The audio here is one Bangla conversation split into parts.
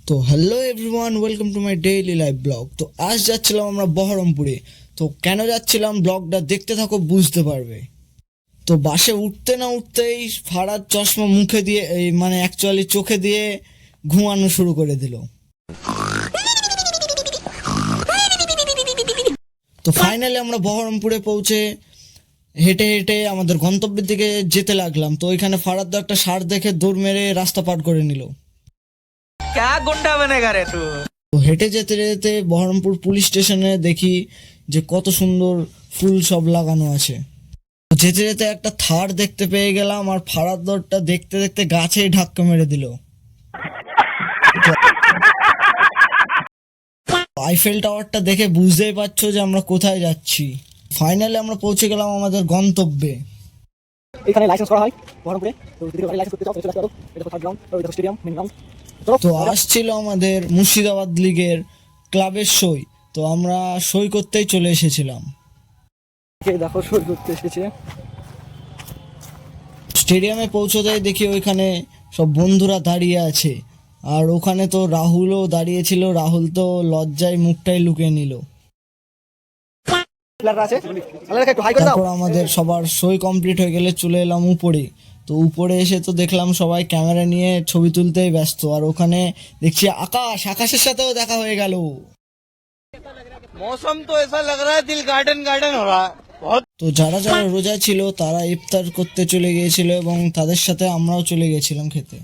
তো hello everyone, welcome to my daily life blog. তো আজ যাচ্ছিলাম আমরা বহরমপুরে। তো কেন যাচ্ছিলাম ব্লগটা দেখতে থাকো, বুঝতে পারবে। তো বাসে উঠতে না উঠতেই ফারাদ চশমা মুখে দিয়ে মানে অ্যাকচুয়ালি চোখে দিয়ে ঘুমানো শুরু করে দিল। তো ফাইনালি আমরা বহরমপুরে পৌঁছে হেঁটে হেঁটে আমাদের গন্তব্যের দিকে যেতে লাগলাম। তো ওইখানে ফারাদ একটা ষাঁড় দেখে দৌড় মেরে রাস্তা পার করে নিল। क्या गुंडा बनेगा रे तू। তো হেঁটে যেতে যেতে বহরমপুর পুলিশ স্টেশনে দেখি যে কত সুন্দর ফুল সব লাগানো আছে। তো যেতে যেতে একটা থার দেখতে পেয়ে গেলাম, আর ফারাদ দরটা দেখতে দেখতে গাছেই ধাক্কা মেরে দিল। আইফেল টাওয়ারটা দেখে বুঝতেই পারছো যে আমরা কোথায় যাচ্ছি। ফাইনালি আমরা পৌঁছে গেলাম আমাদের গন্তব্যে। এখানে লাইসেন্স করা হয় বহরমপুরে। তো যদি লাইসেন্স করতে চাও চলে আসতে পারো। এটা তো থার্ড গ্রাউন্ড, এটা স্টেডিয়াম, মেইন গ্রাউন্ড। তো আসছিল আমাদের মুর্শিদাবাদ লিগের ক্লাবের সই। তো আমরা সই করতেই চলে এসেছিলাম। দেখো সই করতে এসেছে। স্টেডিয়ামে পৌঁছতেই দেখি ওইখানে সব বন্ধুরা দাঁড়িয়ে আছে, আর ওখানে তো রাহুলও দাঁড়িয়েছিল। রাহুল তো লজ্জায় মুখটাই লুকিয়ে নিল। তারপর আমাদের সবার সই কমপ্লিট হয়ে গেলে চলে এলাম উপরে। তো উপরে এসে তো দেখলাম সবাই ক্যামেরা নিয়ে ছবি তুলতেই ব্যস্ত, আর ওখানে দেখছি আকাশের সাথেও দেখা হয়ে গেল। मौसम तो ऐसा लग रहा है दिल गार्डन गार्डन हो रहा है बहुत। তো যারা যারা রোজা ছিল তারা ইফতার করতে চলে গিয়েছিল, এবং তাদের সাথে আমরাও চলে গেছিলাম খেতে।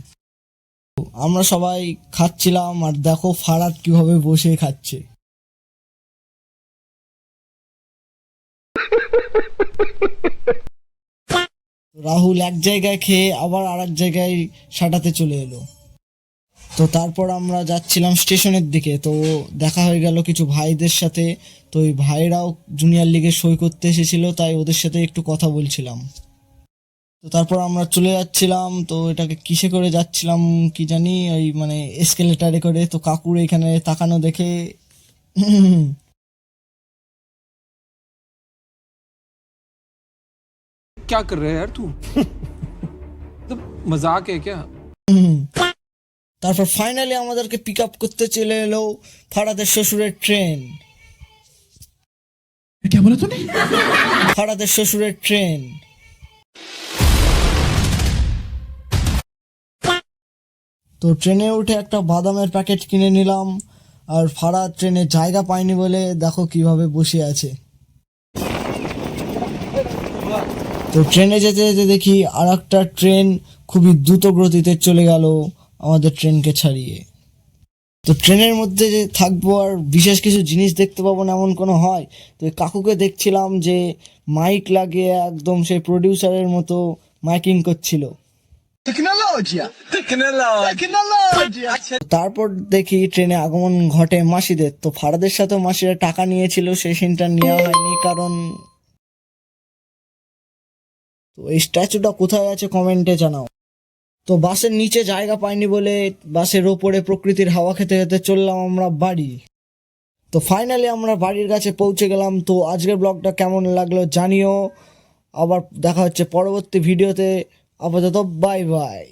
তো আমরা সবাই খাচ্ছিলাম, আর দেখো ফারাদ কিভাবে বসে খাচ্ছে। রাহুল এক জায়গায় খেয়ে আবার আর এক জায়গায় সাঁটাতে চলে এলো। তো তারপর আমরা যাচ্ছিলাম স্টেশনের দিকে। তো দেখা হয়ে গেল কিছু ভাইদের সাথে। তো ওই ভাইরাও জুনিয়র লিগে সই করতে এসেছিল, তাই ওদের সাথে একটু কথা বলছিলাম। তো তারপর আমরা চলে যাচ্ছিলাম। তো এটাকে কিসে করে যাচ্ছিলাম কি জানি, ওই মানে এসকেলেটারে করে। তো কাকুর এখানে তাকানো দেখে क्या कर रहा है यार तू। तो मजाक है क्या। তারপর ফাইনালি আমাদেরকে পিক আপ করতে চলে এলো ফারাদের শ্বশুরের ট্রেন। क्या बोला तूने। ফারাদের শ্বশুরের ট্রেন। তো ট্রেনে উঠে একটা বাদামের প্যাকেট কিনে নিলাম, আর ফারাদ ট্রেনে জায়গা পায়নি বলে দেখো কিভাবে বসে আছে। তো ট্রেনে যেতে যেতে দেখি আর একটা ট্রেন খুবই দ্রুত গতিতে চলে গেল আমাদের ট্রেনকে ছাড়িয়ে। তো ট্রেনের মধ্যে যে থাকবো আর বিশেষ কিছু জিনিস দেখতে পাবো না এমন কোনো হয়। তো কাকুকে দেখছিলাম যে মাইক লাগিয়ে একদম সেই প্রডিউসারের মতো মাইকিং করছিল। তারপর দেখি ট্রেনে আগমন ঘটে মাসিদের। তো ফারাদের সাথে মাসিরা টাকা নিয়েছিল, সেই সিনটা নেওয়া হয়নি, কারণ তো এই স্ট্যাচুটা কোথায় আছে কমেন্টে জানাও। তো বাসের নিচে জায়গা পাইনি বলে বাসের ওপরে প্রকৃতির হাওয়া খেতে খেতে চললাম আমরা বাড়ি। তো ফাইনালি আমরা বাড়ির কাছে পৌঁছে গেলাম। তো আজকের ব্লগটা কেমন লাগলো জানিও। আবার দেখা হচ্ছে পরবর্তী ভিডিওতে। আপাতত বাই বাই।